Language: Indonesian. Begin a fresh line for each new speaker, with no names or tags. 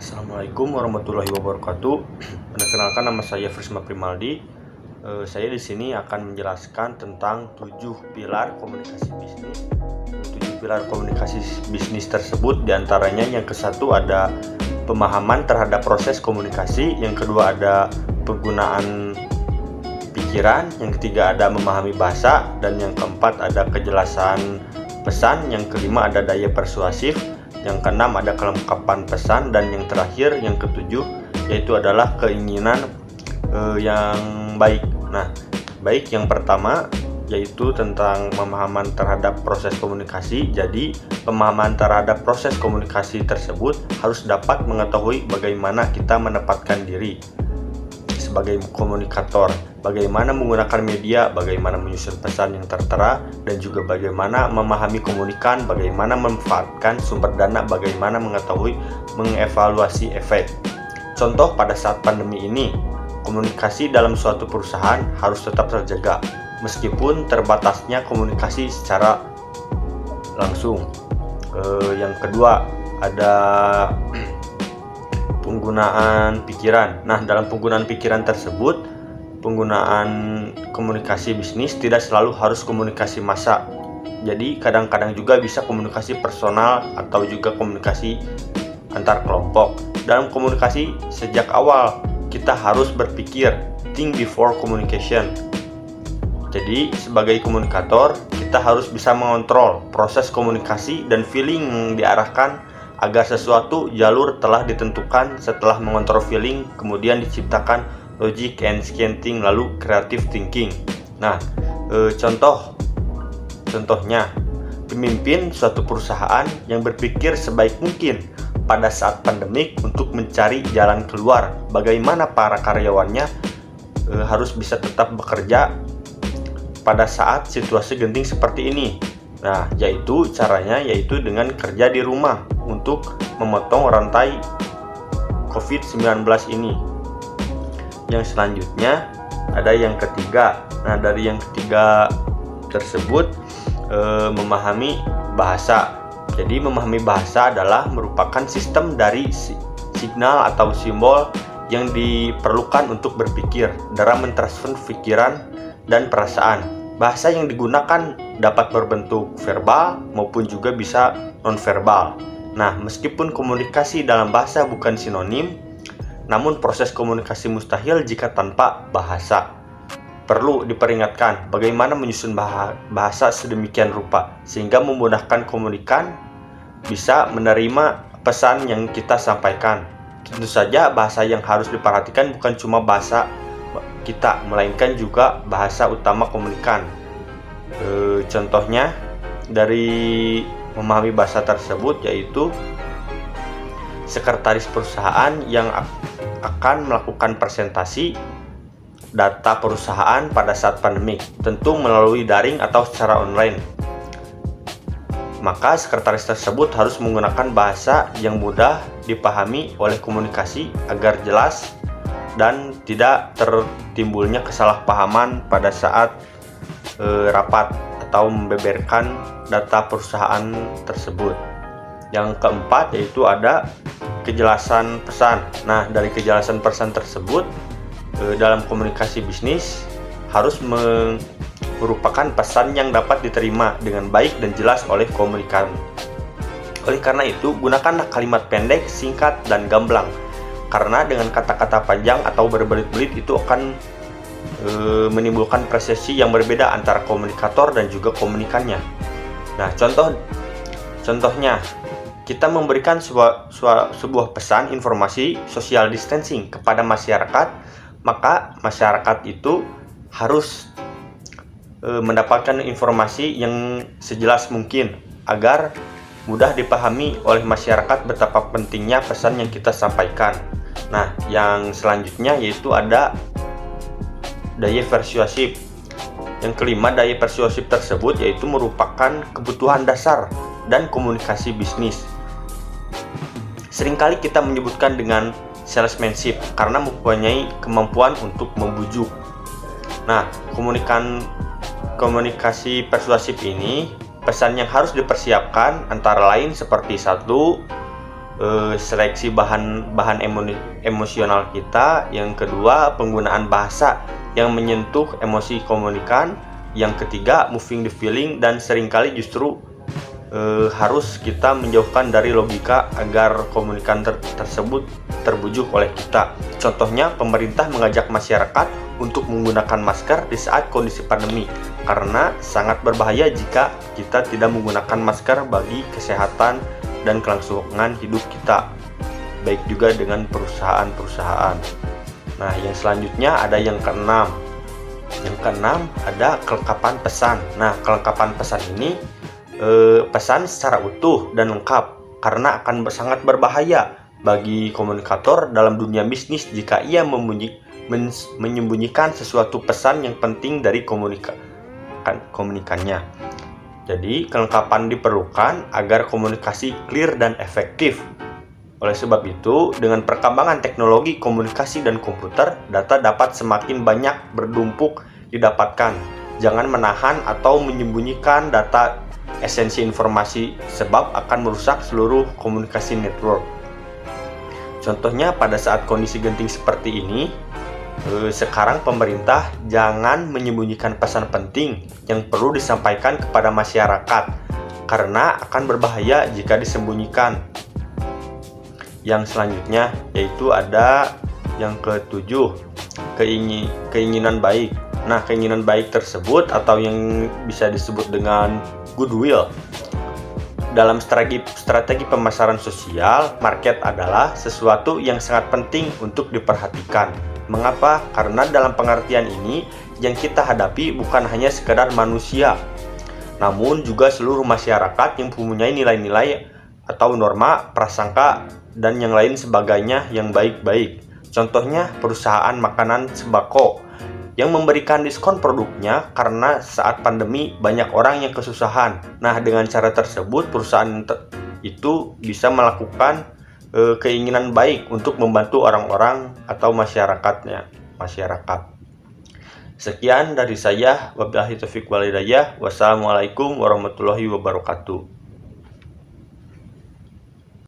Assalamualaikum warahmatullahi wabarakatuh. Perkenalkan, nama saya Frisma Primaldi. Saya di sini akan menjelaskan tentang 7 pilar komunikasi bisnis. 7 pilar komunikasi bisnis tersebut diantaranya yang ke-1 ada pemahaman terhadap proses komunikasi, yang kedua ada penggunaan pikiran, yang ketiga ada memahami bahasa, dan yang keempat ada kejelasan pesan, yang kelima ada daya persuasif, yang keenam ada kelengkapan pesan, dan yang terakhir yang ketujuh yaitu adalah keinginan yang baik. Nah, baik yang pertama yaitu tentang pemahaman terhadap proses komunikasi. Jadi pemahaman terhadap proses komunikasi tersebut harus dapat mengetahui bagaimana kita menempatkan diri sebagai komunikator, bagaimana menggunakan media, bagaimana menyusun pesan yang tertera, dan juga bagaimana memahami komunikan, bagaimana memanfaatkan sumber dana, bagaimana mengetahui mengevaluasi efek. Contoh, pada saat pandemi ini, komunikasi dalam suatu perusahaan harus tetap terjaga, meskipun terbatasnya komunikasi secara langsung. Yang kedua, ada penggunaan pikiran. Nah, dalam penggunaan pikiran tersebut, penggunaan komunikasi bisnis tidak selalu harus komunikasi massa. Jadi kadang-kadang juga bisa komunikasi personal atau juga komunikasi antar kelompok. Dalam komunikasi sejak awal kita harus berpikir, think before communication. Jadi sebagai komunikator kita harus bisa mengontrol proses komunikasi dan feeling yang diarahkan agar sesuatu jalur telah ditentukan. Setelah mengontrol feeling, kemudian diciptakan logic and thinking, lalu creative thinking. Nah, contohnya pemimpin suatu perusahaan yang berpikir sebaik mungkin pada saat pandemik untuk mencari jalan keluar, bagaimana para karyawannya harus bisa tetap bekerja pada saat situasi genting seperti ini. Nah, caranya yaitu dengan kerja di rumah untuk memotong rantai COVID-19 ini. Yang selanjutnya ada yang ketiga. Nah, dari yang ketiga tersebut memahami bahasa. Jadi memahami bahasa adalah merupakan sistem dari signal atau simbol yang diperlukan untuk berpikir dalam mentransfer pikiran dan perasaan. Bahasa yang digunakan dapat berbentuk verbal maupun juga bisa nonverbal. Nah, meskipun komunikasi dalam bahasa bukan sinonim, namun proses komunikasi mustahil jika tanpa bahasa. Perlu diperingatkan bagaimana menyusun bahasa sedemikian rupa sehingga memudahkan komunikan bisa menerima pesan yang kita sampaikan. Tentu saja bahasa yang harus diperhatikan bukan cuma bahasa kita, melainkan juga bahasa utama komunikan. Contohnya dari memahami bahasa tersebut yaitu sekretaris perusahaan yang akan melakukan presentasi data perusahaan pada saat pandemik, tentu melalui daring atau secara online. Maka sekretaris tersebut harus menggunakan bahasa yang mudah dipahami oleh komunikasi agar jelas dan tidak tertimbulnya kesalahpahaman pada saat rapat atau membeberkan data perusahaan tersebut. Yang keempat yaitu ada kejelasan pesan. Nah, dari kejelasan pesan tersebut dalam komunikasi bisnis harus merupakan pesan yang dapat diterima dengan baik dan jelas oleh komunikan. Oleh karena itu, gunakanlah kalimat pendek, singkat, dan gamblang. Karena dengan kata-kata panjang atau berbelit-belit itu akan menimbulkan persepsi yang berbeda antara komunikator dan juga komunikannya. Nah, contohnya kita memberikan sebuah pesan informasi social distancing kepada masyarakat, maka masyarakat itu harus mendapatkan informasi yang sejelas mungkin agar mudah dipahami oleh masyarakat betapa pentingnya pesan yang kita sampaikan. Nah, yang selanjutnya yaitu ada daya persuasif. Yang kelima, daya persuasif tersebut yaitu merupakan kebutuhan dasar dan komunikasi bisnis. Seringkali kita menyebutkan dengan salesmanship karena mempunyai kemampuan untuk membujuk. Nah, komunikasi persuasif ini, pesan yang harus dipersiapkan antara lain seperti 1. seleksi bahan emosional kita. Yang kedua, penggunaan bahasa yang menyentuh emosi komunikan. Yang ketiga, moving the feeling, dan seringkali justru harus kita menjauhkan dari logika agar komunikan tersebut terbujuk oleh kita. Contohnya, pemerintah mengajak masyarakat untuk menggunakan masker di saat kondisi pandemi, karena sangat berbahaya jika kita tidak menggunakan masker bagi kesehatan dan kelangsungan hidup kita, baik juga dengan perusahaan-perusahaan. Nah, yang selanjutnya ada yang keenam. Yang keenam ada kelengkapan pesan. Nah, kelengkapan pesan ini pesan secara utuh dan lengkap, karena akan sangat berbahaya bagi komunikator dalam dunia bisnis jika ia menyembunyikan sesuatu pesan yang penting dari komunikannya. Jadi, kelengkapan diperlukan agar komunikasi clear dan efektif. Oleh sebab itu, dengan perkembangan teknologi komunikasi dan komputer, data dapat semakin banyak bertumpuk didapatkan. Jangan menahan atau menyembunyikan data esensi informasi, sebab akan merusak seluruh komunikasi network. Contohnya, pada saat kondisi genting seperti ini, sekarang pemerintah jangan menyembunyikan pesan penting yang perlu disampaikan kepada masyarakat, karena akan berbahaya jika disembunyikan. Yang selanjutnya yaitu ada yang ketujuh, keinginan baik. Nah, keinginan baik tersebut atau yang bisa disebut dengan goodwill dalam strategi pemasaran sosial, market adalah sesuatu yang sangat penting untuk diperhatikan. Mengapa? Karena dalam pengertian ini yang kita hadapi bukan hanya sekedar manusia, namun juga seluruh masyarakat yang mempunyai nilai-nilai atau norma, prasangka, dan yang lain sebagainya yang baik-baik. Contohnya, perusahaan makanan sembako yang memberikan diskon produknya karena saat pandemi banyak orang yang kesusahan. Nah, dengan cara tersebut perusahaan itu bisa melakukan keinginan baik untuk membantu orang-orang atau masyarakat. Sekian dari saya. Wabillahi taufiq wal hidayah. Wassalamualaikum warahmatullahi wabarakatuh.